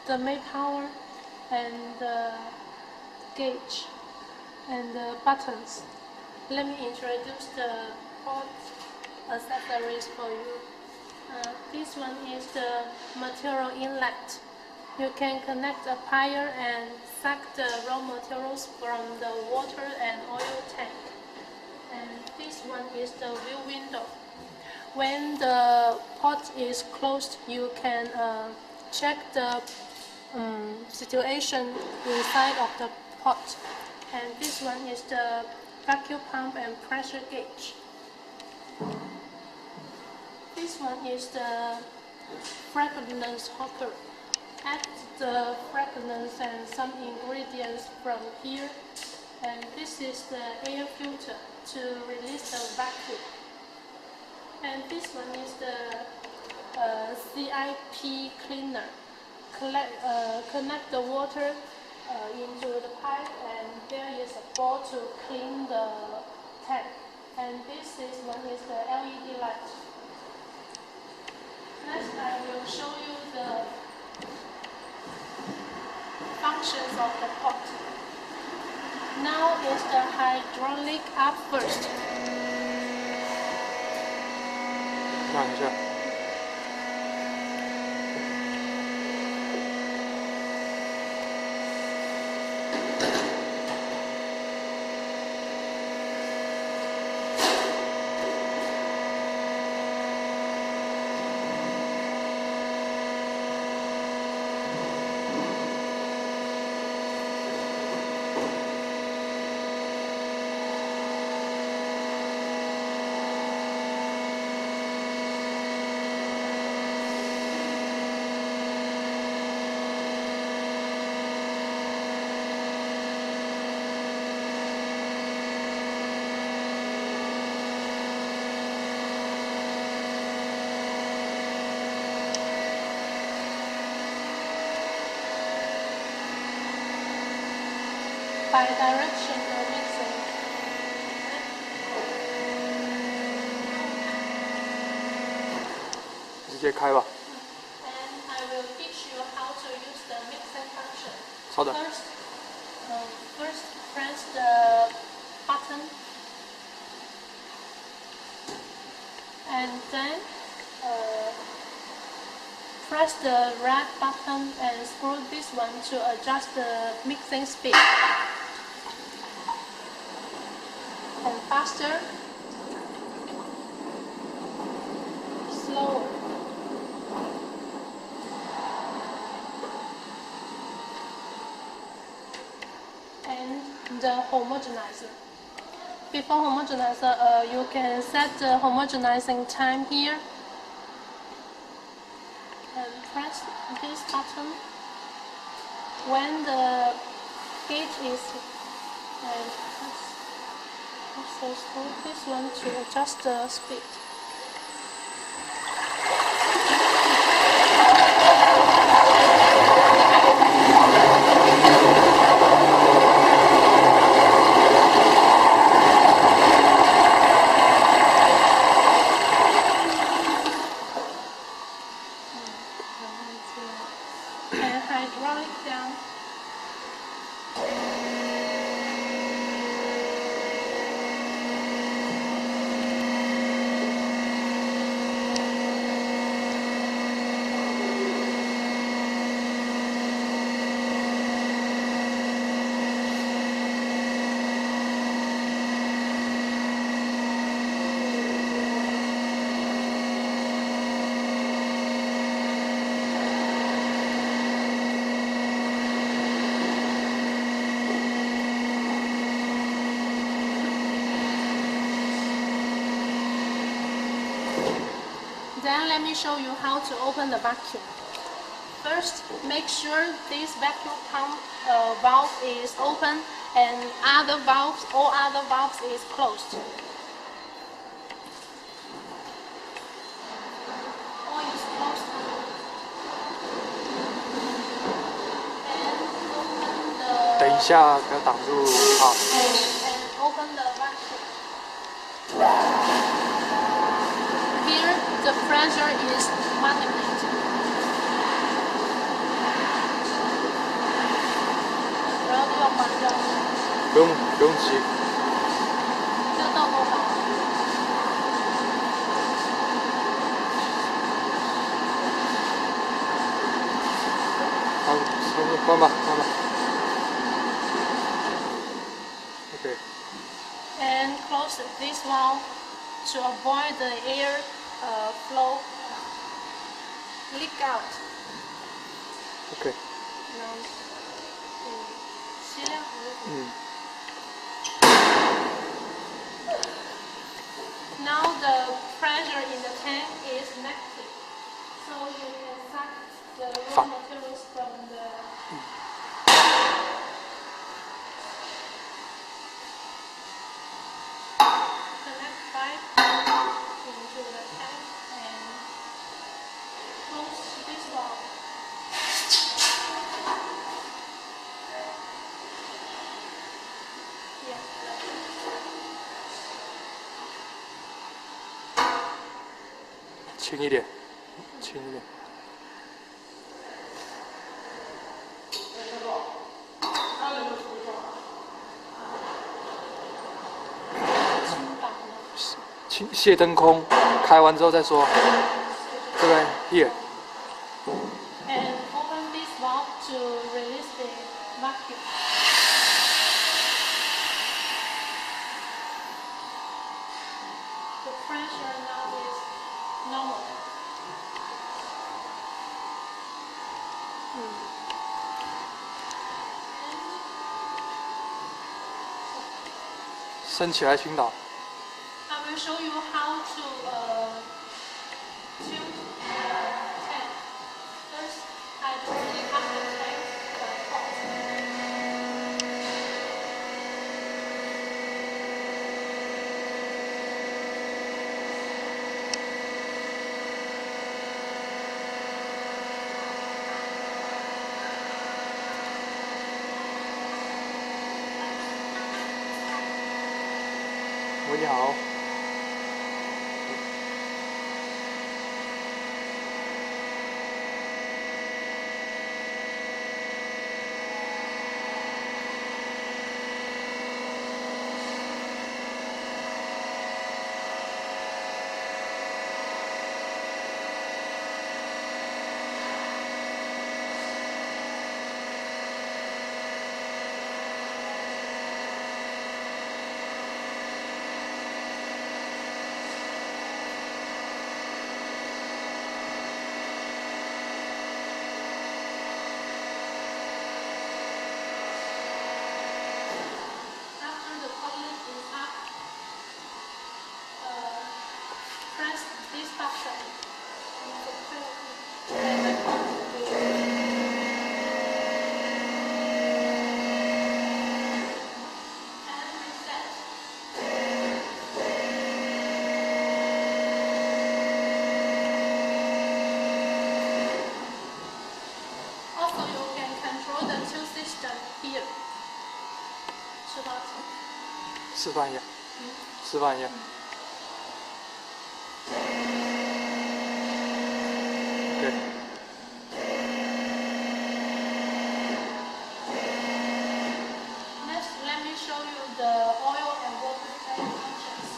the main power and the gauge and the buttons. Let me introduce the port accessories for you. This one is the material inlet. You can connect a plier and suck the raw materials from the water and oil tank. And this one is the view window. When the pot is closed, you can check the situation inside of the pot. And this one is the vacuum pump and pressure gauge. This one is the fragrance hopper. Add the fragrance and some ingredients from here. And this is the air filter to release the vacuum. And this one is the CIP cleaner. Connect the water into the pipe, and there is a ball to clean the tank. And this one is the LED light. Next, I will show you the functions of the pot. Now is the hydraulic up first. 看一下。Bi-directional mixing. 直接开吧。And I will teach you how to use the mixing function. 好的。First press the button, and then press the red button and screw this one to adjust the mixing speed. And faster, slower. And the homogenizer. Before homogenizer, you can set the homogenizing time here. And press this button. When the gauge is so screw this one to adjust the speed. And hydraulic down. Then let me show you how to open the vacuum. First, make sure this vacuum pump valve is open and all other valves is closed. All is closed. And open the... 等一下，不要挡住啊。And open the vacuum. Here, the pressure is 1 minute. 不用急。热到多少？好，差不多，关吧，关吧。Okay. And close this valve to avoid the air flow leak out. Okay. 吸量Now the pressure in the tank is negative, so you can suck the raw materials from the connect pipe into the tank and close this valve. Yeah. 轻一点，轻一点。卸灯空，开完之后再说。这边 here。 And open this valve to release the vacuum. The pressure now is normal. 升起来倾倒。I will show you how to tilt the tank. First, I take up the tank pot.喂，你好。After the column is up, press this button and the pump will and reset. Also, you can control the two system here. 是吧？示范一下，示范一下。对。Next, let me show you the oil and water tank functions.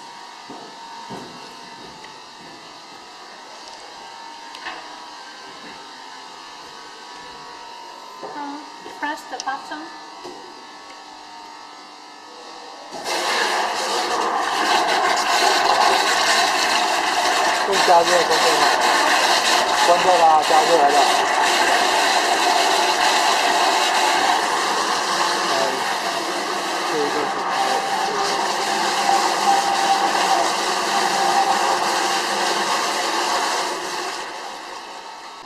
Press the button. 用加热关掉它，关掉它，加热来的。这一个是开。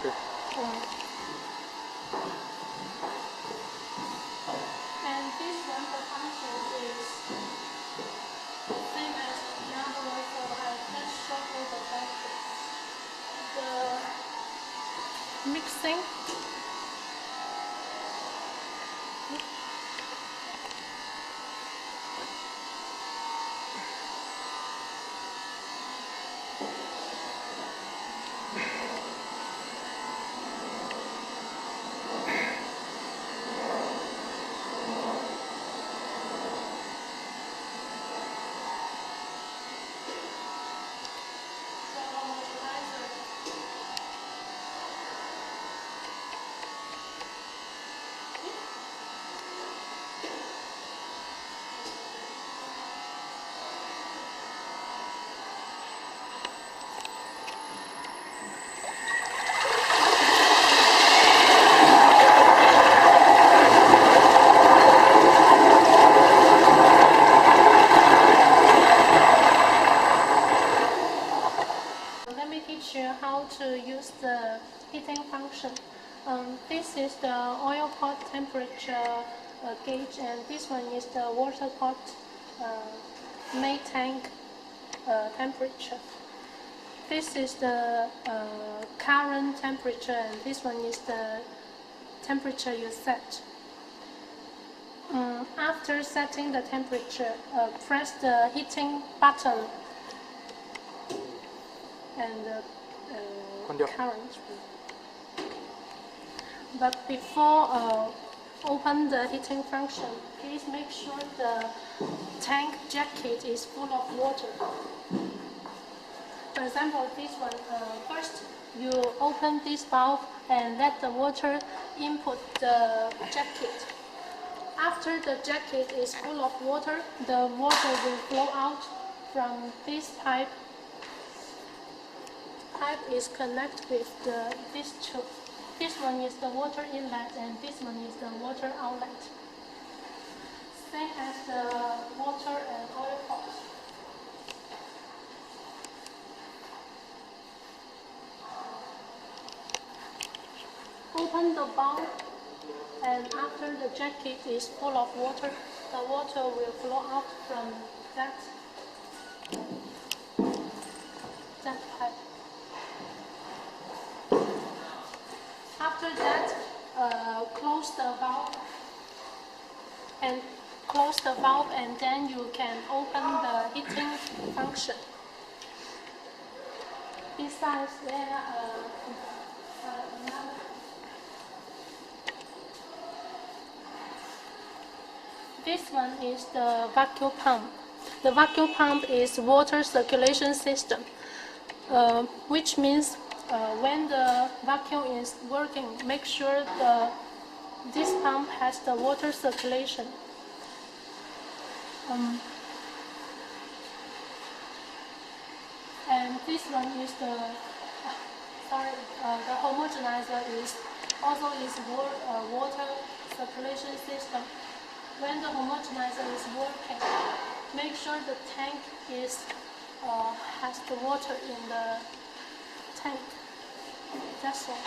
对。And this one, the function is same as the other one, so I just show you the benefits. The mixing this is the oil pot temperature gauge, and this one is the water pot main tank temperature. This is the current temperature, and this one is the temperature you set. After setting the temperature, press the heating button and the current. But before open the heating function, please make sure the tank jacket is full of water. For example, this one, first you open this valve and let the water input the jacket. After the jacket is full of water, the water will flow out from this pipe. Pipe is connected with this tube. This one is the water inlet and this one is the water outlet. Same as the water and oil pot. Open the valve, and after the jacket is full of water, the water will flow out from that pipe. After that, close the valve and then you can open the heating function. Besides, there this one is the vacuum pump. The vacuum pump is water circulation system, which means when the vacuum is working, make sure this pump has the water circulation. And this one is the homogenizer is also water circulation system. When the homogenizer is working, make sure the tank has the water in the tank. That's all.